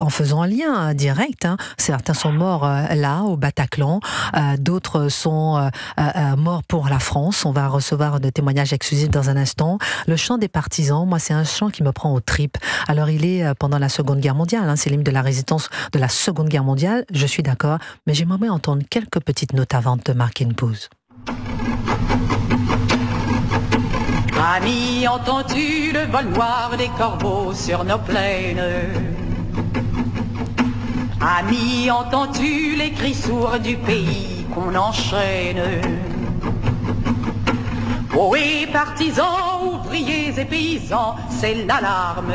en faisant un lien direct. Certains sont morts là, au Bataclan, d'autres sont morts pour la France. On va recevoir des témoignages exclusifs dans un instant. Le chant des partisans, moi, c'est un chant qui me prend aux tripes. Alors, il est pendant la Seconde Guerre mondiale, c'est l'hymne de la résistance de la Seconde Guerre mondiale, je suis d'accord, mais j'aimerais bien entendre quelques petites notes avant de marquer une pause. Amis, entends-tu le vol noir des corbeaux sur nos plaines? Amis, entends-tu les cris sourds du pays qu'on enchaîne? Oh et partisans, ouvriers et paysans, c'est l'alarme.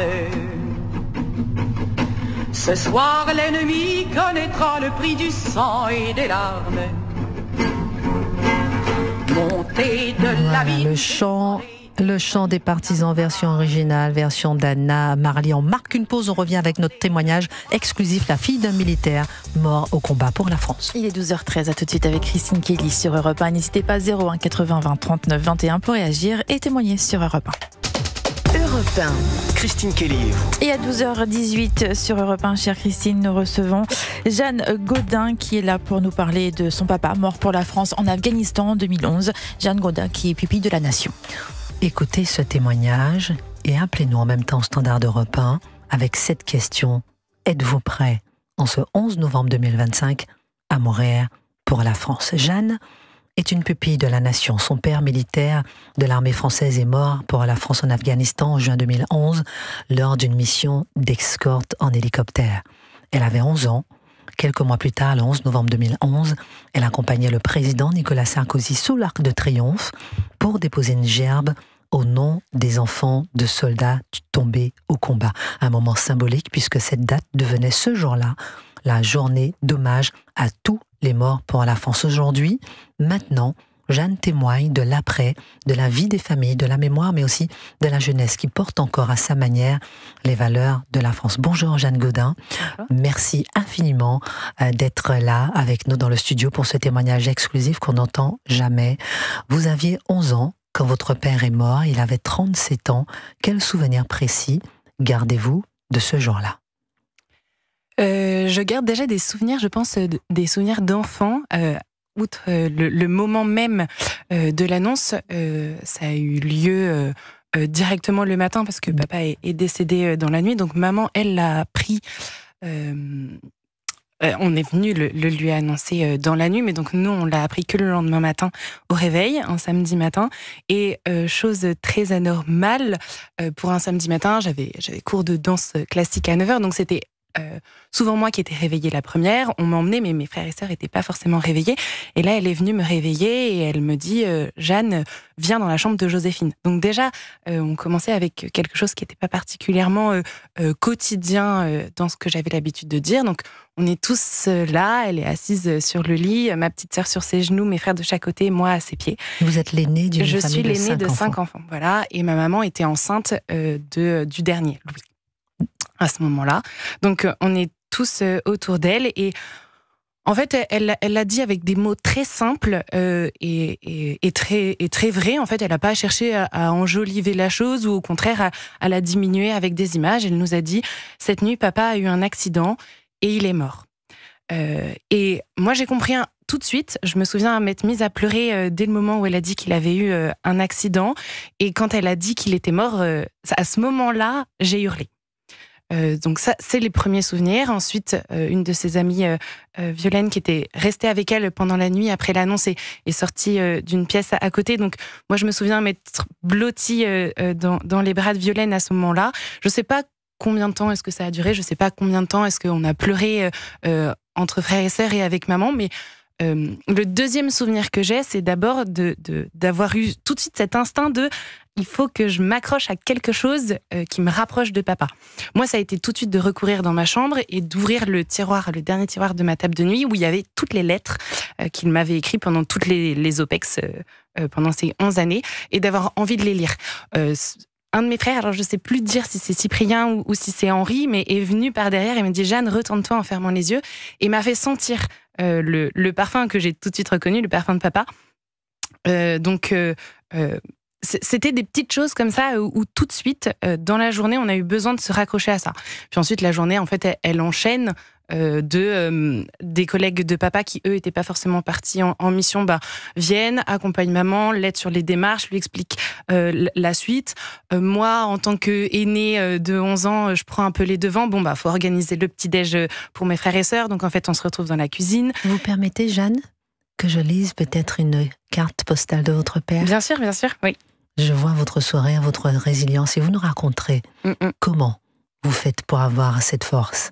Ce soir l'ennemi connaîtra le prix du sang et des larmes. Montez de la vie. Le chant des partisans, version originale, version d'Anna Marley. On marque une pause, on revient avec notre témoignage exclusif, la fille d'un militaire mort au combat pour la France. Il est 12h13, à tout de suite avec Christine Kelly sur Europe 1. N'hésitez pas, 01 80 20 39 21 pour réagir et témoigner sur Europe 1. Europe 1. Christine Kelly et vous. Et à 12h18 sur Europe 1, chère Christine, nous recevons Jeanne Gaudin qui est là pour nous parler de son papa mort pour la France en Afghanistan en 2011. Jeanne Gaudin qui est pupille de la Nation. Écoutez ce témoignage et appelez-nous en même temps au standard d'Europe 1 avec cette question. Êtes-vous prêt en ce 11 novembre 2025 à mourir pour la France? Jeanne est une pupille de la Nation. Son père militaire de l'armée française est mort pour la France en Afghanistan en juin 2011 lors d'une mission d'escorte en hélicoptère. Elle avait 11 ans. Quelques mois plus tard, le 11 novembre 2011, elle accompagnait le président Nicolas Sarkozy sous l'Arc de Triomphe pour déposer une gerbe au nom des enfants de soldats tombés au combat. Un moment symbolique puisque cette date devenait ce jour-là la journée d'hommage à tous les morts pour la France. Aujourd'hui, maintenant, Jeanne témoigne de l'après, de la vie des familles, de la mémoire, mais aussi de la jeunesse qui porte encore à sa manière les valeurs de la France. Bonjour Jeanne Gaudin, merci infiniment d'être là avec nous dans le studio pour ce témoignage exclusif qu'on n'entend jamais. Vous aviez 11 ans quand votre père est mort, il avait 37 ans. Quel souvenir précis gardez-vous de ce jour-là? Je garde déjà des souvenirs, je pense, des souvenirs d'enfants. Outre le moment même de l'annonce, ça a eu lieu directement le matin parce que papa est décédé dans la nuit. Donc maman, elle l'a appris. On est venu le lui annoncer dans la nuit, mais donc nous, on l'a appris que le lendemain matin au réveil, un samedi matin. Et chose très anormale, pour un samedi matin, j'avais cours de danse classique à 9h, donc c'était souvent moi qui étais réveillée la première. On m'emmenait, mais mes frères et sœurs n'étaient pas forcément réveillés. Et là, elle est venue me réveiller et elle me dit Jeanne, viens dans la chambre de Joséphine. Donc déjà, on commençait avec quelque chose qui n'était pas particulièrement quotidien dans ce que j'avais l'habitude de dire. Donc on est tous là, elle est assise sur le lit, ma petite sœur sur ses genoux, mes frères de chaque côté, moi à ses pieds. Vous êtes l'aînée d'une famille de 5 enfants. Je suis l'aînée de 5 enfants. Voilà. Et ma maman était enceinte du dernier, Louis, à ce moment-là. Donc on est tous autour d'elle et en fait elle l'a dit avec des mots très simples et très vrais. En fait elle n'a pas cherché à enjoliver la chose ou au contraire à la diminuer avec des images. Elle nous a dit cette nuit papa a eu un accident et il est mort. Et moi j'ai compris tout de suite. Je me souviens m'être mise à pleurer dès le moment où elle a dit qu'il avait eu un accident et quand elle a dit qu'il était mort, à ce moment-là j'ai hurlé. Donc ça, c'est les premiers souvenirs. Ensuite, une de ses amies, Violaine, qui était restée avec elle pendant la nuit après l'annonce, est sortie d'une pièce à côté. Donc moi, je me souviens m'être blottie dans les bras de Violaine à ce moment-là. Je ne sais pas combien de temps est-ce que ça a duré. Je ne sais pas combien de temps est-ce qu'on a pleuré entre frères et sœurs et avec maman. Mais le deuxième souvenir que j'ai, c'est d'abord d'avoir eu tout de suite cet instinct de il faut que je m'accroche à quelque chose qui me rapproche de papa. Moi, ça a été tout de suite de recourir dans ma chambre et d'ouvrir le dernier tiroir de ma table de nuit où il y avait toutes les lettres qu'il m'avait écrites pendant toutes les OPEX pendant ces 11 années et d'avoir envie de les lire. Un de mes frères, alors je sais plus dire si c'est Cyprien ou si c'est Henri, mais est venu par derrière et m'a dit « Jeanne, retourne-toi en fermant les yeux » et m'a fait sentir le parfum que j'ai tout de suite reconnu, le parfum de papa. c'était des petites choses comme ça où tout de suite, dans la journée, on a eu besoin de se raccrocher à ça. Puis ensuite, la journée, en fait, elle enchaîne des collègues de papa qui, eux, n'étaient pas forcément partis en mission, viennent, accompagnent maman, l'aident sur les démarches, lui expliquent la suite. Moi, en tant qu'aînée de 11 ans, je prends un peu les devants. Faut organiser le petit-déj pour mes frères et sœurs. Donc, en fait, on se retrouve dans la cuisine. Vous permettez, Jeanne, que je lise peut-être une carte postale de votre père? Bien sûr, oui. Je vois votre sourire, votre résilience, et vous nous raconterez comment vous faites pour avoir cette force.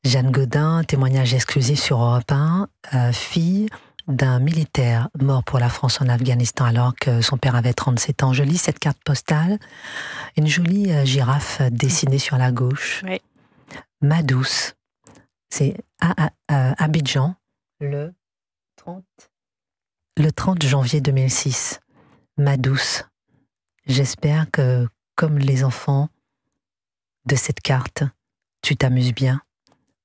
Jeanne Gaudin, témoignage exclusif sur Europe 1, fille d'un militaire mort pour la France en Afghanistan alors que son père avait 37 ans. Je lis cette carte postale, une jolie girafe dessinée sur la gauche. Oui. Ma douce, c'est à Abidjan, le 30 janvier 2006. Ma douce, j'espère que, comme les enfants de cette carte, tu t'amuses bien.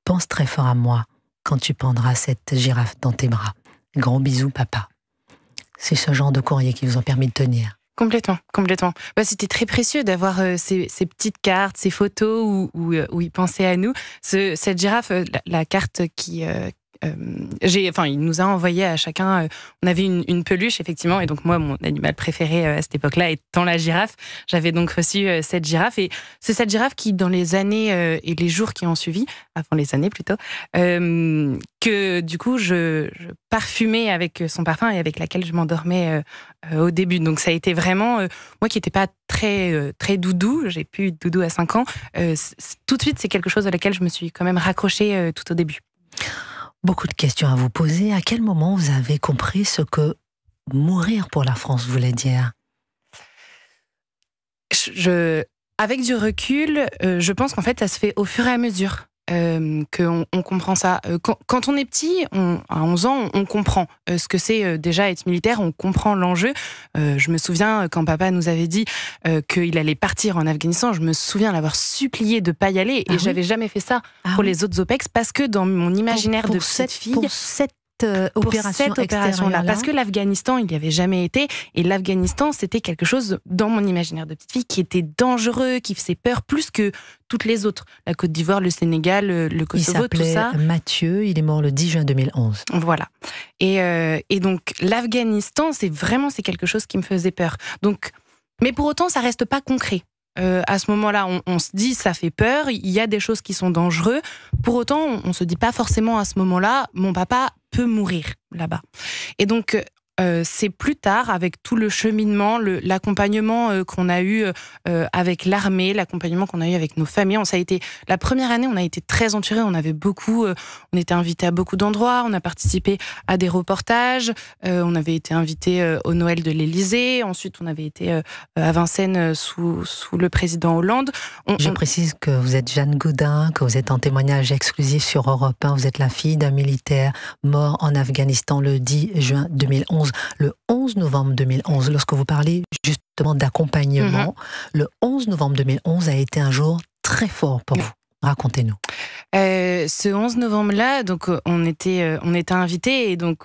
Pense très fort à moi quand tu prendras cette girafe dans tes bras. Gros bisous, papa. C'est ce genre de courrier qui vous ont permis de tenir. Complètement. C'était très précieux d'avoir ces petites cartes, ces photos où il pensait à nous. Cette girafe, la carte qui... il nous a envoyé à chacun, on avait une peluche effectivement, et donc moi mon animal préféré à cette époque-là étant la girafe, j'avais donc reçu cette girafe, et c'est cette girafe qui dans les années et les jours qui ont suivi, avant les années plutôt, que du coup je parfumais avec son parfum et avec laquelle je m'endormais au début. Donc ça a été vraiment, moi qui n'étais pas très doudou, j'ai pu être doudou à 5 ans, tout de suite c'est quelque chose à laquelle je me suis quand même raccrochée tout au début. Beaucoup de questions à vous poser. À quel moment vous avez compris ce que mourir pour la France voulait dire? Avec du recul, je pense qu'en fait, ça se fait au fur et à mesure qu'on comprend ça. Quand on est petit, à 11 ans, on comprend ce que c'est déjà être militaire, on comprend l'enjeu. Je me souviens quand papa nous avait dit qu'il allait partir en Afghanistan, je me souviens l'avoir supplié de ne pas y aller, et j'avais jamais fait ça pour les autres OPEX, parce que dans mon imaginaire de petite fille... Pour cette opération-là, parce que l'Afghanistan, il n'y avait jamais été, et l'Afghanistan, c'était quelque chose, dans mon imaginaire de petite fille, qui était dangereux, qui faisait peur plus que toutes les autres. La Côte d'Ivoire, le Sénégal, le Kosovo, tout ça. Il s'appelait Mathieu, il est mort le 10 juin 2011. Voilà. Et donc, l'Afghanistan, c'est quelque chose qui me faisait peur. Donc, mais pour autant, ça reste pas concret. À ce moment-là, on se dit ça fait peur, il y a des choses qui sont dangereuses. Pour autant, on se dit pas forcément à ce moment-là, mon papa peut mourir là-bas. Et donc, c'est plus tard, avec tout le cheminement, l'accompagnement qu'on a eu avec l'armée, l'accompagnement qu'on a eu avec nos familles. La première année, on a été très entourés, on était invités à beaucoup d'endroits, on a participé à des reportages, on avait été invités au Noël de l'Élysée, ensuite on avait été à Vincennes sous le président Hollande. Je précise que vous êtes Jeanne Gaudin, que vous êtes en témoignage exclusif sur Europe 1, vous êtes la fille d'un militaire mort en Afghanistan le 10 juin 2011. Le 11 novembre 2011, lorsque vous parlez justement d'accompagnement, le 11 novembre 2011 a été un jour très fort pour vous. Racontez-nous. Ce 11 novembre-là, donc on était invités, et donc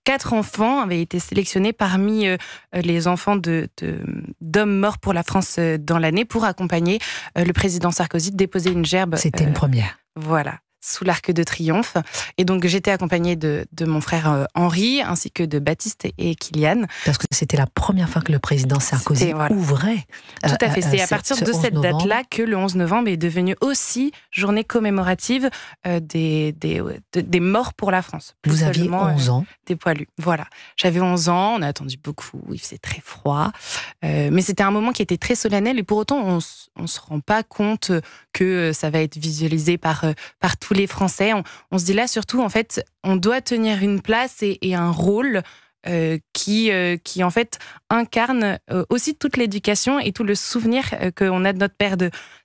4 enfants avaient été sélectionnés parmi les enfants d'hommes morts pour la France dans l'année pour accompagner le président Sarkozy, déposer une gerbe. C'était une première. Voilà. Sous l'Arc de Triomphe. Et donc, j'étais accompagnée de mon frère Henri, ainsi que de Baptiste et Kylian. Parce que c'était la première fois que le président Sarkozy ouvrait. Tout à fait. C'est à partir de cette date-là que le 11 novembre est devenu aussi journée commémorative des morts pour la France. Vous aviez 11 ans. Des poilus. Voilà. J'avais 11 ans, on a attendu beaucoup, il faisait très froid. Mais c'était un moment qui était très solennel, et pour autant, on ne se rend pas compte que ça va être visualisé par tous les Français. On se dit là, surtout, en fait, on doit tenir une place et un rôle qui en fait incarne aussi toute l'éducation et tout le souvenir qu'on a de notre père.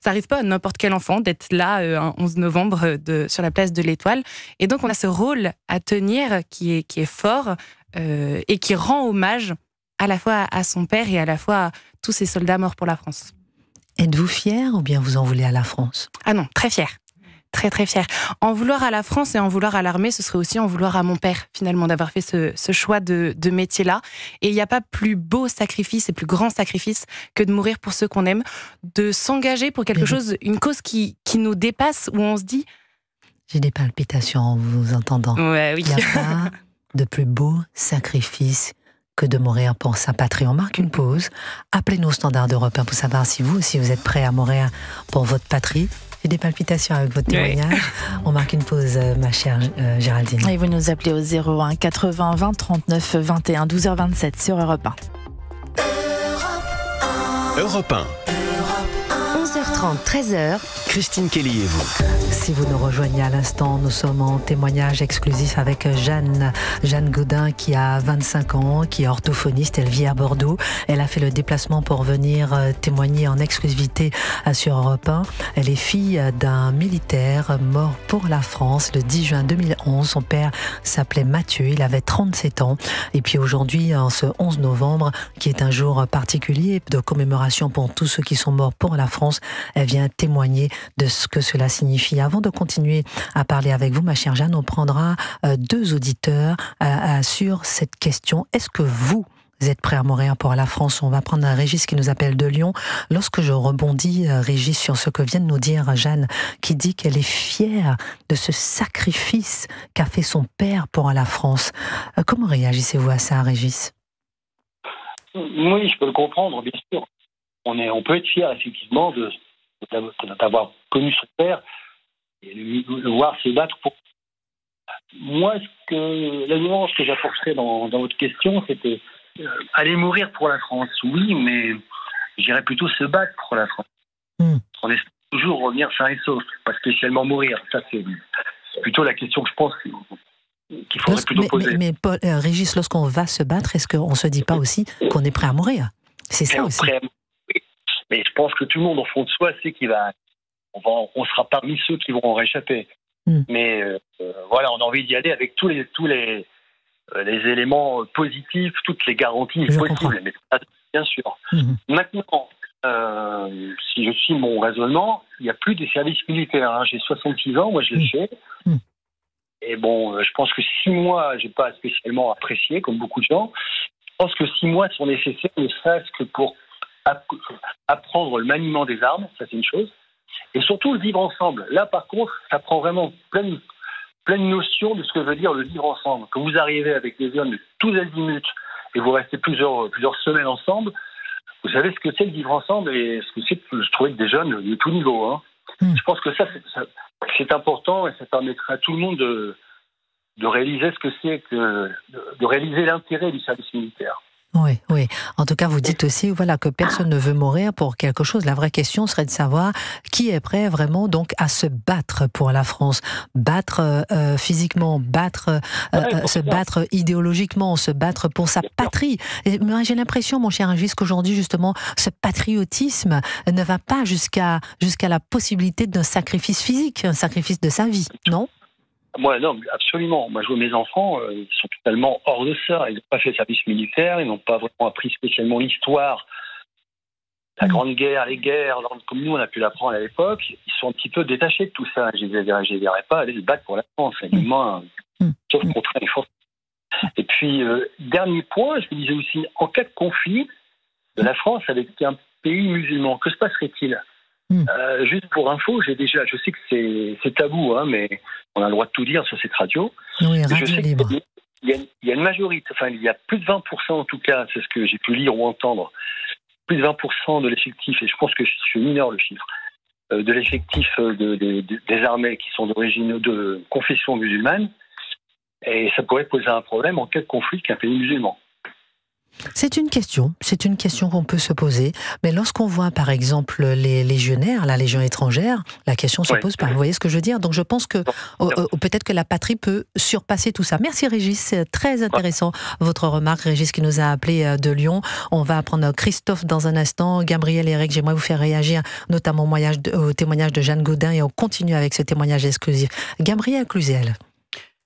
Ça n'arrive pas à n'importe quel enfant d'être là un 11 novembre sur la place de l'Étoile. Et donc, on a ce rôle à tenir qui est fort et qui rend hommage à la fois à son père et à la fois à tous ces soldats morts pour la France. Êtes-vous fière ou bien vous en voulez à la France? Ah non, très fière. très très fière. En vouloir à la France et en vouloir à l'armée, ce serait aussi en vouloir à mon père, finalement, d'avoir fait ce choix de métier-là. Et il n'y a pas plus beau sacrifice et plus grand sacrifice que de mourir pour ceux qu'on aime, de s'engager pour quelque chose, une cause qui nous dépasse, où on se dit... J'ai des palpitations en vous entendant. Ouais, oui. Il n'y a pas de plus beau sacrifice que de mourir pour sa patrie. On marque une pause. Appelez-nous au standard d'Europe 1 pour savoir si vous aussi vous êtes prêt à mourir pour votre patrie. J'ai des palpitations avec votre témoignage. Oui. On marque une pause, ma chère Géraldine. Et vous nous appelez au 01 80 20 39 21, 12h27 sur Europe 1. Europe 1. 11h30, 13h. Christine Kelly et vous. Si vous nous rejoignez à l'instant, nous sommes en témoignage exclusif avec Jeanne Gaudin qui a 25 ans, qui est orthophoniste, elle vit à Bordeaux. Elle a fait le déplacement pour venir témoigner en exclusivité sur Europe 1. Elle est fille d'un militaire mort pour la France le 10 juin 2011. Son père s'appelait Mathieu, il avait 37 ans. Et puis aujourd'hui, en ce 11 novembre, qui est un jour particulier de commémoration pour tous ceux qui sont morts pour la France, elle vient témoigner de ce que cela signifie. Avant de continuer à parler avec vous, ma chère Jeanne, on prendra deux auditeurs sur cette question. Est-ce que vous êtes prêt à mourir pour la France? On va prendre un Régis qui nous appelle de Lyon. Lorsque je rebondis, Régis, sur ce que vient de nous dire Jeanne, qui dit qu'elle est fière de ce sacrifice qu'a fait son père pour la France. Comment réagissez-vous à ça, Régis? Oui, je peux le comprendre, bien sûr. On peut être fier, effectivement, d'avoir connu son père et le voir se battre pour... Moi, la nuance que j'apporterais dans votre question, c'était aller mourir pour la France, oui, mais j'irais plutôt se battre pour la France. On espère toujours revenir sain et sauf, pas spécialement mourir. Ça, c'est plutôt la question que je pense qu'il faudrait plutôt poser. Mais Paul, Régis, lorsqu'on va se battre, est-ce qu'on ne se dit pas aussi qu'on est prêt à mourir? C'est ça aussi. Mais je pense que tout le monde, au fond de soi, sait on sera parmi ceux qui vont en réchapper. Mais voilà, on a envie d'y aller avec tous les éléments positifs, toutes les garanties possibles. Mais bien sûr. Maintenant, si je suis mon raisonnement, il n'y a plus des services militaires. Hein. J'ai 66 ans, moi je l'ai fait. Et bon, je pense que 6 mois, j'ai pas spécialement apprécié, comme beaucoup de gens. Je pense que 6 mois sont nécessaires, ne serait-ce que pour apprendre le maniement des armes, ça c'est une chose. Et surtout le vivre ensemble. Là, par contre, ça prend vraiment pleine notion de ce que veut dire le vivre ensemble. Quand vous arrivez avec des hommes de tous azimuts et vous restez plusieurs semaines ensemble, vous savez ce que c'est le vivre ensemble et ce que c'est de se trouver avec des jeunes de tout niveau. Hein. Je pense que ça, c'est important et ça permettra à tout le monde de réaliser ce que c'est de réaliser l'intérêt du service militaire. Oui, oui. En tout cas, vous dites aussi, voilà, que personne ne veut mourir pour quelque chose. La vraie question serait de savoir qui est prêt vraiment donc à se battre pour la France, battre physiquement, se battre idéologiquement, se battre pour sa patrie. Et moi, j'ai l'impression, mon cher Régis, qu'aujourd'hui justement, ce patriotisme ne va pas jusqu'à la possibilité d'un sacrifice physique, un sacrifice de sa vie, non? Moi, non, absolument. Moi, je vois mes enfants, ils sont totalement hors de ça. Ils n'ont pas fait le service militaire, ils n'ont pas vraiment appris spécialement l'histoire, la Grande Guerre, les guerres, comme nous, on a pu l'apprendre à l'époque. Ils sont un petit peu détachés de tout ça. Je ne les verrais pas aller se battre pour la France, sauf contre les forces. Et puis, dernier point, je me disais aussi, en cas de conflit de la France avec un pays musulman, que se passerait-il ? Juste pour info, je sais que c'est tabou, hein, mais on a le droit de tout dire sur cette radio. Oui, radio libre. Il y a une majorité, enfin il y a plus de 20% en tout cas, c'est ce que j'ai pu lire ou entendre, plus de 20% de l'effectif, et je pense que je minore le chiffre, de l'effectif des armées qui sont d'origine de confession musulmane, et ça pourrait poser un problème en cas de conflit qu'un pays musulman. C'est une question qu'on peut se poser. Mais lorsqu'on voit, par exemple, les légionnaires, la Légion étrangère, la question se pose pas. Vous voyez ce que je veux dire? Donc je pense que peut-être que la patrie peut surpasser tout ça. Merci Régis, c'est très intéressant votre remarque. Régis qui nous a appelé de Lyon. On va prendre Christophe dans un instant. Gabriel et Eric, j'aimerais vous faire réagir, notamment au témoignage de Jeanne Gaudin, et on continue avec ce témoignage exclusif. Gabriel Cluzel.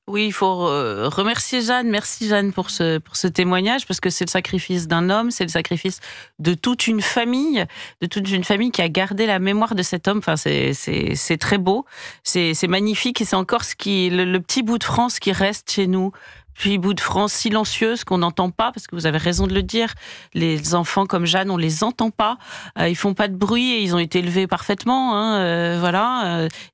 Oui, il faut remercier Jeanne. Merci Jeanne pour ce témoignage, parce que c'est le sacrifice d'un homme, c'est le sacrifice de toute une famille qui a gardé la mémoire de cet homme. Enfin, c'est très beau, c'est magnifique, et c'est encore le petit bout de France qui reste chez nous. Puis bout de France silencieuse qu'on n'entend pas, parce que vous avez raison de le dire, les enfants comme Jeanne, on les entend pas, ils font pas de bruit et ils ont été élevés parfaitement,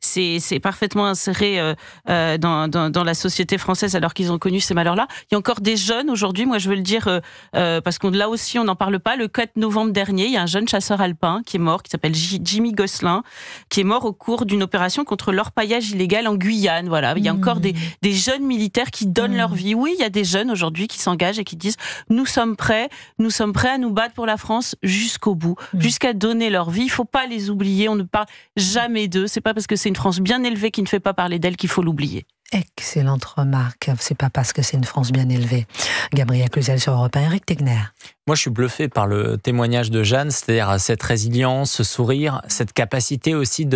c'est parfaitement inséré dans la société française alors qu'ils ont connu ces malheurs-là. Il y a encore des jeunes aujourd'hui, moi je veux le dire, parce que là aussi on n'en parle pas, le 4 novembre dernier, il y a un jeune chasseur alpin qui est mort, qui s'appelle Jimmy Gosselin, qui est mort au cours d'une opération contre l'orpaillage illégal en Guyane. Voilà, il y a encore des jeunes militaires qui donnent leur vie. Oui, il y a des jeunes aujourd'hui qui s'engagent et qui disent nous sommes prêts à nous battre pour la France jusqu'au bout, jusqu'à donner leur vie. Il faut pas les oublier, on ne parle jamais d'eux. C'est pas parce que c'est une France bien élevée qui ne fait pas parler d'elle qu'il faut l'oublier. Excellente remarque, c'est pas parce que c'est une France bien élevée. Gabriel Cluzel sur Europe 1, Éric Tegner. Moi, je suis bluffé par le témoignage de Jeanne, c'est-à-dire cette résilience, ce sourire, cette capacité aussi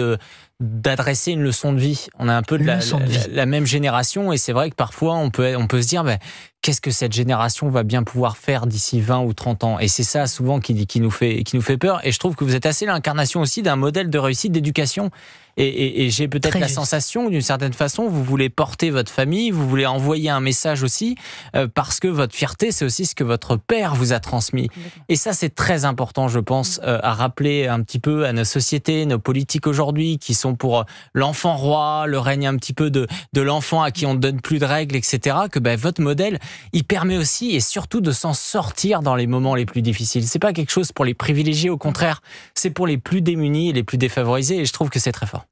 d'adresser une leçon de vie. On a un peu de la même génération, et c'est vrai que parfois on peut se dire qu'est-ce que cette génération va bien pouvoir faire d'ici 20 ou 30 ans. Et c'est ça souvent qui nous fait peur. Et je trouve que vous êtes assez l'incarnation aussi d'un modèle de réussite d'éducation. Et j'ai peut-être la sensation, d'une certaine façon, vous voulez porter votre famille, vous voulez envoyer un message aussi, parce que votre fierté, c'est aussi ce que votre père vous a transmis. Et ça, c'est très important, je pense, à rappeler un petit peu à nos sociétés, nos politiques aujourd'hui, qui sont pour l'enfant roi, le règne un petit peu de l'enfant à qui on ne donne plus de règles, etc., que votre modèle, il permet aussi et surtout de s'en sortir dans les moments les plus difficiles. C'est pas quelque chose pour les privilégiés, au contraire, c'est pour les plus démunis et les plus défavorisés, et je trouve que c'est très fort.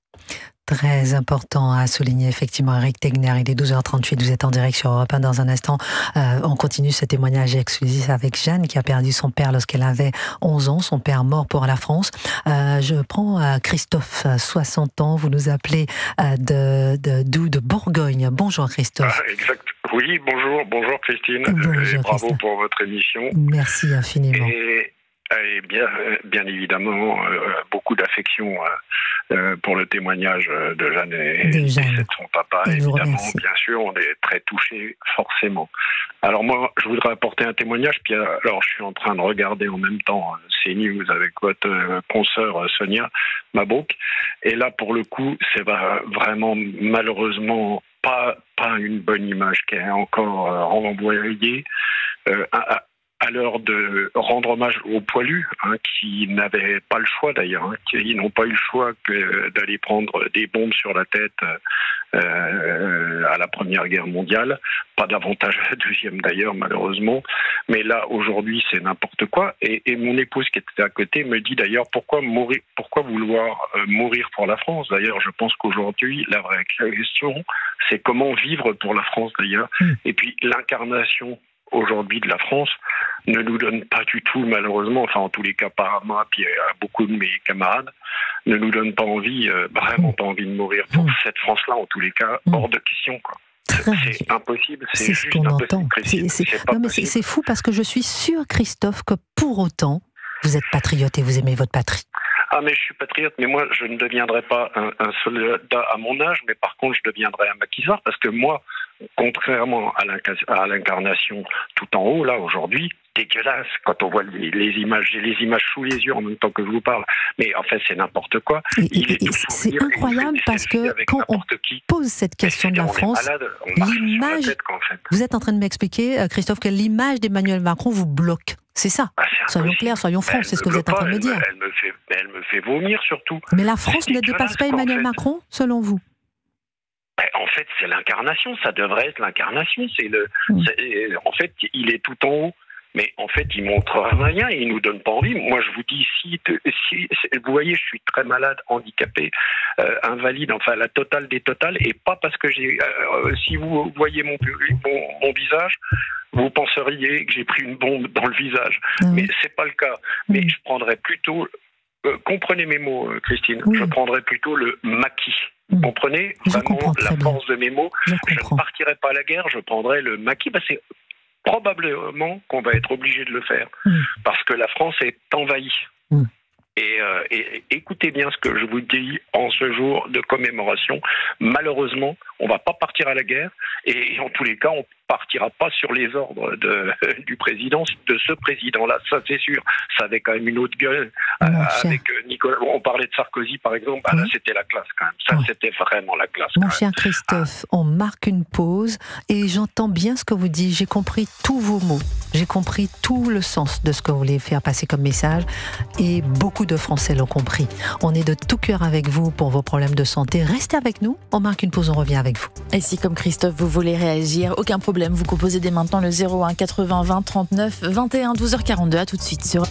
Très important à souligner, effectivement, Éric Tegner. Il est 12h38, vous êtes en direct sur Europe 1. Dans un instant, on continue ce témoignage exclusif avec Jeanne, qui a perdu son père lorsqu'elle avait 11 ans, son père mort pour la France. Je prends Christophe, 60 ans, vous nous appelez de Bourgogne. Bonjour Christophe. Exact. Oui, bonjour Christine. Bonjour, bravo Christophe. Pour votre émission. Merci infiniment. Et bien évidemment, beaucoup d'affection pour le témoignage de Jeanne et de son papa. Évidemment, bien sûr, on est très touchés, forcément. Alors moi, je voudrais apporter un témoignage. Puis alors, je suis en train de regarder en même temps CNews avec votre consoeur Sonia Mabrouk. Et là, pour le coup, c'est vraiment malheureusement pas une bonne image qui est encore renvoyée. À l'heure de rendre hommage aux poilus, qui n'avaient pas le choix d'ailleurs, qui n'ont pas eu le choix que d'aller prendre des bombes sur la tête à la Première Guerre mondiale, pas davantage à la Deuxième d'ailleurs malheureusement, mais là aujourd'hui c'est n'importe quoi, et mon épouse qui était à côté me dit d'ailleurs pourquoi vouloir mourir pour la France. D'ailleurs je pense qu'aujourd'hui la vraie question c'est comment vivre pour la France d'ailleurs, et puis l'incarnation aujourd'hui de la France ne nous donne pas du tout, malheureusement, enfin en tous les cas par moi, puis à beaucoup de mes camarades, ne nous donne pas envie, vraiment pas envie de mourir pour cette France-là, en tous les cas, hors de question, quoi. C'est impossible, c'est juste ce qu'on impossible. entend. C'est fou parce que je suis sûre, Christophe, que pour autant, vous êtes patriote et vous aimez votre patrie. Ah, mais je suis patriote, mais moi, je ne deviendrai pas un soldat à mon âge, mais par contre, je deviendrai un maquisard, parce que moi, contrairement à l'incarnation tout en haut, là, aujourd'hui, dégueulasse, quand on voit les images, j'ai les images sous les yeux en même temps que je vous parle, mais en fait, c'est n'importe quoi. C'est incroyable parce que quand on pose cette question de la France, l'image, vous êtes en train de m'expliquer, Christophe, que l'image d'Emmanuel Macron vous bloque. C'est ça. Soyons clairs, soyons francs, c'est ce que vous êtes en train de me dire. Elle me fait vomir surtout. Mais la France ne dépasse pas Emmanuel Macron, selon vous? En fait, c'est l'incarnation, ça devrait être l'incarnation. En fait, il est tout en haut. Mais en fait, il montre rien et il nous donne pas envie. Moi, je vous dis, si vous voyez, je suis très malade, handicapé, invalide, enfin la totale des totales, et pas parce que si vous voyez mon visage, vous penseriez que j'ai pris une bombe dans le visage. Mais c'est pas le cas. Mais je prendrais plutôt, comprenez mes mots, Christine, je prendrais plutôt le maquis. Vous comprenez vraiment la force de mes mots. Je ne partirais pas à la guerre, je prendrais le maquis. C'est probablement qu'on va être obligé de le faire, parce que la France est envahie. Et écoutez bien ce que je vous dis en ce jour de commémoration. Malheureusement, on va pas partir à la guerre, et en tous les cas, on partira pas sur les ordres du président, de ce président-là, ça c'est sûr. Ça avait quand même une autre gueule. Avec Nicolas, on parlait de Sarkozy par exemple, là c'était la classe quand même. Ça c'était vraiment la classe. Mon cher Christophe, on marque une pause et j'entends bien ce que vous dites. J'ai compris tous vos mots. J'ai compris tout le sens de ce que vous voulez faire passer comme message et beaucoup de Français l'ont compris. On est de tout cœur avec vous pour vos problèmes de santé. Restez avec nous, on marque une pause, on revient avec vous. Et si comme Christophe vous voulez réagir, aucun problème, vous composez dès maintenant le 01 80 20 39 21 12h42. À tout de suite sur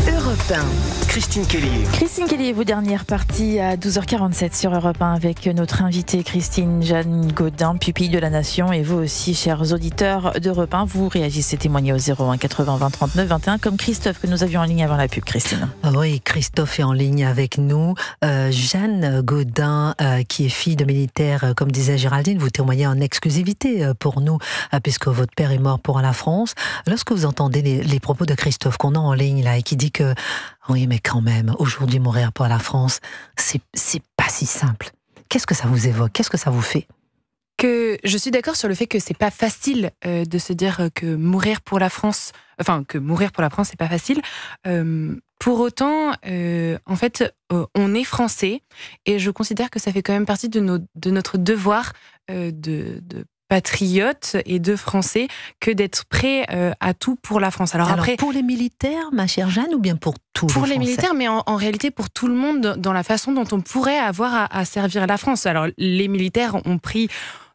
Europe 1. Christine Kelly. Christine Kelly, vous dernière partie à 12h47 sur Europe 1 avec notre invitée Christine Jeanne Gaudin, pupille de la Nation, et vous aussi, chers auditeurs d'Europe 1, vous réagissez, témoignez au 01 80 20 39 21 comme Christophe que nous avions en ligne avant la pub. Christine. Oui, Christophe est en ligne avec nous. Jeanne Gaudin, qui est fille de militaire, comme disait Géraldine, vous témoignez en exclusivité pour nous, puisque votre père est mort pour la France. Lorsque vous entendez les propos de Christophe qu'on a en ligne là et qui dit que oui, mais quand même, aujourd'hui mourir pour la France, c'est pas si simple. Qu'est-ce que ça vous évoque? Qu'est-ce que ça vous fait? Que je suis d'accord sur le fait que c'est pas facile de se dire que mourir pour la France, c'est pas facile. Pour autant, en fait, on est français et je considère que ça fait quand même partie de notre devoir de patriotes et de Français que d'être prêts à tout pour la France. Alors après, pour les militaires, ma chère Jeanne, ou bien pour tous les Français? Pour les militaires, mais en réalité pour tout le monde, dans la façon dont on pourrait avoir à servir la France. Alors les militaires ont pris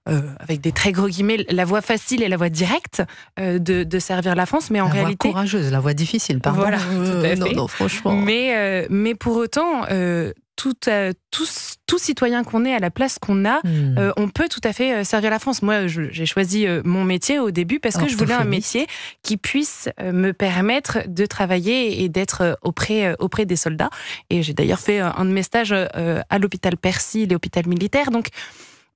avec des très gros guillemets, la voie facile et la voie directe de servir la France, mais en réalité... La voie courageuse, la voie difficile, pardon. Voilà, tout à fait. Non, franchement. Mais pour autant, tout citoyen qu'on est, à la place qu'on a, on peut tout à fait servir la France. Moi, j'ai choisi mon métier au début parce que je voulais un métier qui puisse me permettre de travailler et d'être auprès des soldats. Et j'ai d'ailleurs fait un de mes stages à l'hôpital Percy, l'hôpital militaire. Donc,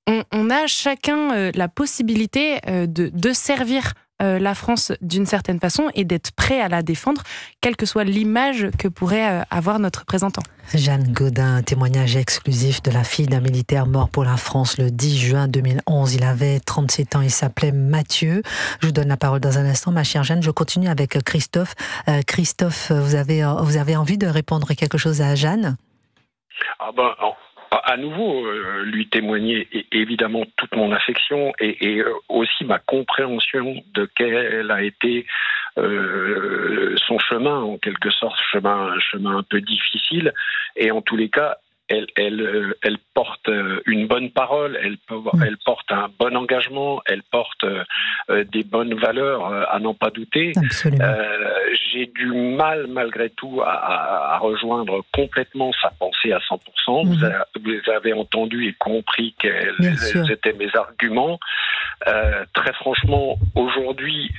on a chacun la possibilité de servir la France d'une certaine façon et d'être prêt à la défendre, quelle que soit l'image que pourrait avoir notre représentant. Jeanne Gaudin, témoignage exclusif de la fille d'un militaire mort pour la France le 10 juin 2011. Il avait 37 ans, il s'appelait Mathieu. Je vous donne la parole dans un instant, ma chère Jeanne. Je continue avec Christophe. Christophe, vous avez envie de répondre quelque chose à Jeanne? À nouveau, lui témoigner évidemment toute mon affection et aussi ma compréhension de quel a été son chemin, en quelque sorte, un chemin un peu difficile. Et en tous les cas, elle porte une bonne parole, elle porte un bon engagement, elle porte des bonnes valeurs, à n'en pas douter. J'ai du mal, malgré tout, à rejoindre complètement sa pensée à 100%. Vous avez entendu et compris quels étaient mes arguments. Très franchement, aujourd'hui,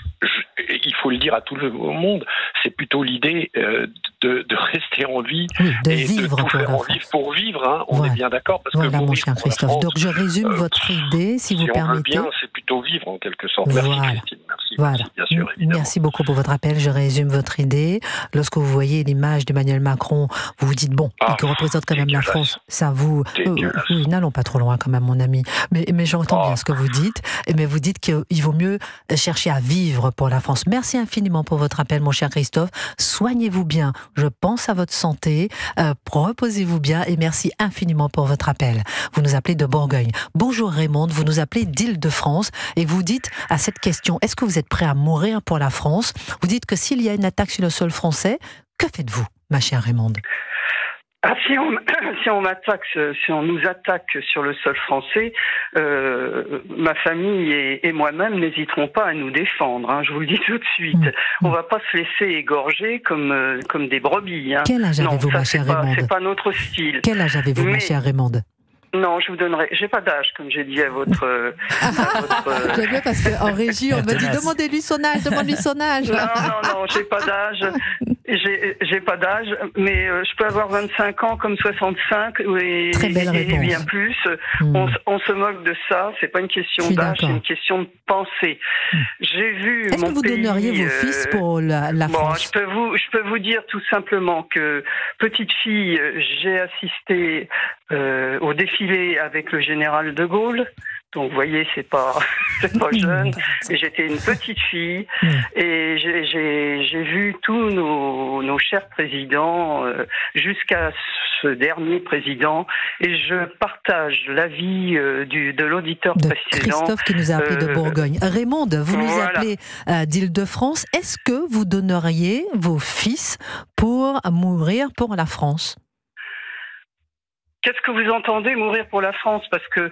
il faut le dire à tout le monde, c'est plutôt l'idée de rester en vie et de tout faire en vivre pour vivre. Hein. On est bien d'accord, parce que mon cher Christophe. France, donc je résume votre idée, si vous permettez. On veut bien, c'est plutôt vivre en quelque sorte. Merci Christine, merci. Voilà. Bien sûr, évidemment. Merci beaucoup pour votre appel. Je résume votre idée. Lorsque vous voyez l'image d'Emmanuel Macron, vous vous dites qui représente quand même la France. Ça vous. N'allons pas trop loin quand même, mon ami. Mais j'entends bien ce que vous dites. Mais vous dites qu'il vaut mieux chercher à vivre pour la France. Merci infiniment pour votre appel, mon cher Christophe. Soignez-vous bien. Je pense à votre santé. Reposez-vous bien et merci infiniment pour votre appel. Vous nous appelez de Bourgogne. Bonjour Raymond, vous nous appelez d'Île-de-France et vous dites à cette question, est-ce que vous êtes prêt à mourir pour la France? Vous dites que s'il y a une attaque sur le sol français, que faites-vous, ma chère Raymond? Si on nous attaque sur le sol français, ma famille et moi-même n'hésiterons pas à nous défendre. Hein, je vous le dis tout de suite. On va pas se laisser égorger comme des brebis. Hein. Quel âge avez-vous, ma chère Raymond? C'est pas notre style. Quel âge avez-vous, ma chère Raymond? Non, je vous donnerai. J'ai pas d'âge, comme j'ai dit à votre. J'aime bien parce qu'en régie, on me dit demandez-lui son âge, demande-lui son âge. Non, j'ai pas d'âge. J'ai pas d'âge, mais je peux avoir 25 ans comme 65 et bien plus. On se moque de ça. C'est pas une question d'âge, c'est une question de pensée. J'ai vu. Est-ce que vous donneriez vos fils pour la France? Je peux vous dire tout simplement que petite fille, j'ai assisté au défilé avec le général de Gaulle. Donc, vous voyez, c'est pas jeune. Et j'étais une petite fille. Et j'ai vu tous nos chers présidents, jusqu'à ce dernier président. Et je partage l'avis de l'auditeur précédent. Christophe qui nous a appelé de Bourgogne. Raymond, vous nous appelez d'Île-de-France. Est-ce que vous donneriez vos fils pour mourir pour la France ? Qu'est-ce que vous entendez mourir pour la France? Parce que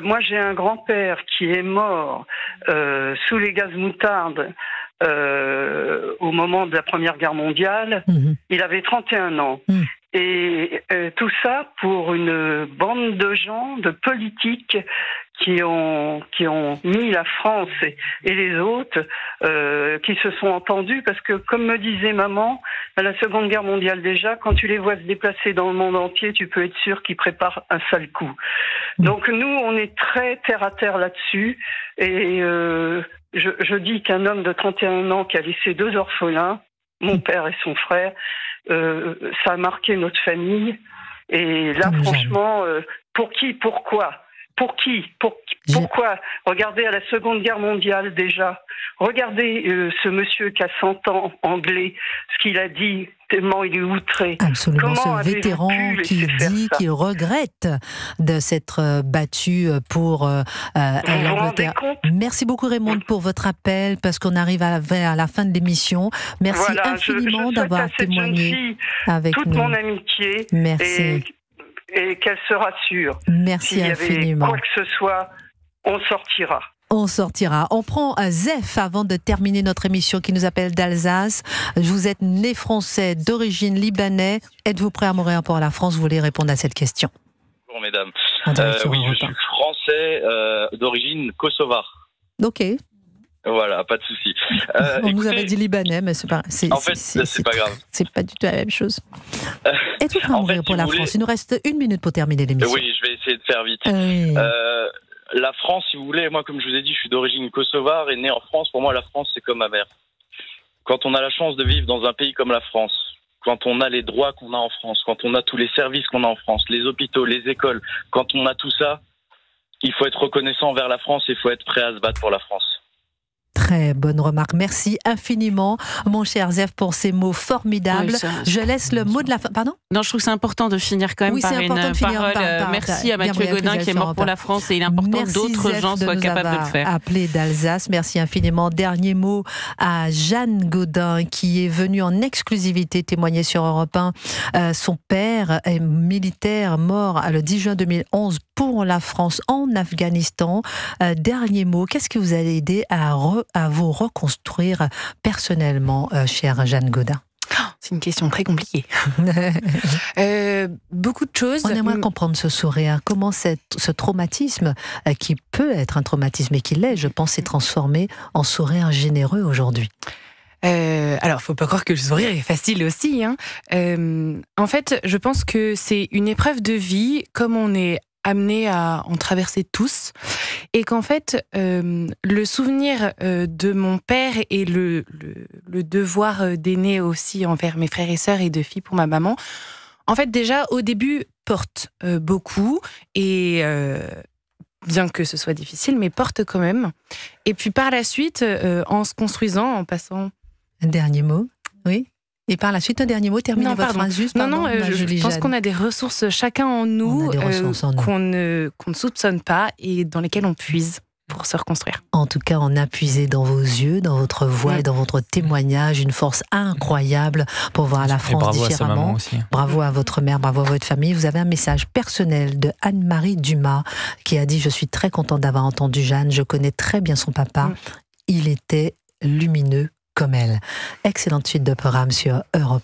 moi, j'ai un grand-père qui est mort sous les gaz moutarde au moment de la Première Guerre mondiale. Il avait 31 ans. Et tout ça pour une bande de gens, de politiques qui ont mis la France et les autres qui se sont entendus, parce que comme me disait maman, à la Seconde Guerre mondiale déjà, quand tu les vois se déplacer dans le monde entier, tu peux être sûr qu'ils préparent un sale coup. Donc nous, on est très terre à terre là-dessus, et je dis qu'un homme de 31 ans qui a laissé 2 orphelins, mon père et son frère, ça a marqué notre famille. Et là, franchement, pour qui, pourquoi? Pour qui? Pourquoi? Regardez à la Seconde Guerre mondiale déjà. Regardez ce monsieur qui a 100 ans, anglais, ce qu'il a dit, tellement il est outré. Absolument, ce vétéran qui dit qu'il regrette de s'être battu pour l'Angleterre. Merci beaucoup Raymond pour votre appel, parce qu'on arrive à la fin de l'émission. Merci infiniment d'avoir témoigné avec nous. Toute mon amitié. Merci. Et qu'elle se rassure. Merci infiniment. Quoi que ce soit, on sortira. On sortira. On prend Zef avant de terminer notre émission, qui nous appelle d'Alsace. Vous êtes né français d'origine libanaise. Êtes-vous prêt à mourir pour la France? Vous voulez répondre à cette question? Bonjour mesdames. Oui, je suis français d'origine kosovare. Ok. Voilà, pas de souci. On nous avait dit libanais, mais c'est pas. En fait, c'est pas grave. C'est pas du tout la même chose. Êtes-vous prêt à mourir pour la France? Il nous reste 1 minute pour terminer l'émission. Oui, je vais essayer de faire vite. La France, si vous voulez, moi, comme je vous ai dit, je suis d'origine kosovare et né en France. Pour moi, la France, c'est comme ma mère. Quand on a la chance de vivre dans un pays comme la France, quand on a les droits qu'on a en France, quand on a tous les services qu'on a en France, les hôpitaux, les écoles, quand on a tout ça, il faut être reconnaissant envers la France et il faut être prêt à se battre pour la France. Très bonne remarque. Merci infiniment, mon cher Zef, pour ces mots formidables. Oui, je laisse le mot de la fin. Pardon? Non, je trouve que c'est important de finir quand même par une parole. Merci à Mathieu Gaudin qui est mort pour la France, et il est important que d'autres gens soient capables de le faire. Appelé d'Alsace. Merci infiniment. Dernier mot à Jeanne Gaudin, qui est venue en exclusivité témoigner sur Europe 1. Son père est militaire, mort le 10 juin 2011 pour la France en Afghanistan. Dernier mot, qu'est-ce qui vous a aidé à vous reconstruire personnellement, chère Jeanne Gaudin? C'est une question très compliquée. Beaucoup de choses. On aimerait comprendre ce sourire. Comment ce traumatisme, qui peut être un traumatisme et qui l'est, je pense, s'est transformé en sourire généreux aujourd'hui. Alors, faut pas croire que le sourire est facile aussi. En fait, je pense que c'est une épreuve de vie, comme on est amené à en traverser tous, et qu'en fait, le souvenir de mon père et le devoir d'aîné aussi envers mes frères et sœurs et de filles pour ma maman, en fait, déjà, au début, porte beaucoup, et bien que ce soit difficile, mais porte quand même. Et puis par la suite, en se construisant, en passant... Un dernier mot, oui. Et par la suite, un dernier mot, terminez votre phrase juste. Je pense qu'on a des ressources chacun en nous, qu'on ne soupçonne pas et dans lesquelles on puise pour se reconstruire. En tout cas, on a puisé dans vos yeux, dans votre voix et dans votre témoignage une force incroyable pour voir la France différemment. Bravo à votre mère, bravo à votre famille. Vous avez un message personnel de Anne-Marie Dumas qui a dit « Je suis très contente d'avoir entendu Jeanne, je connais très bien son papa, il était lumineux comme elle ». Excellente suite de programme sur Europe 1.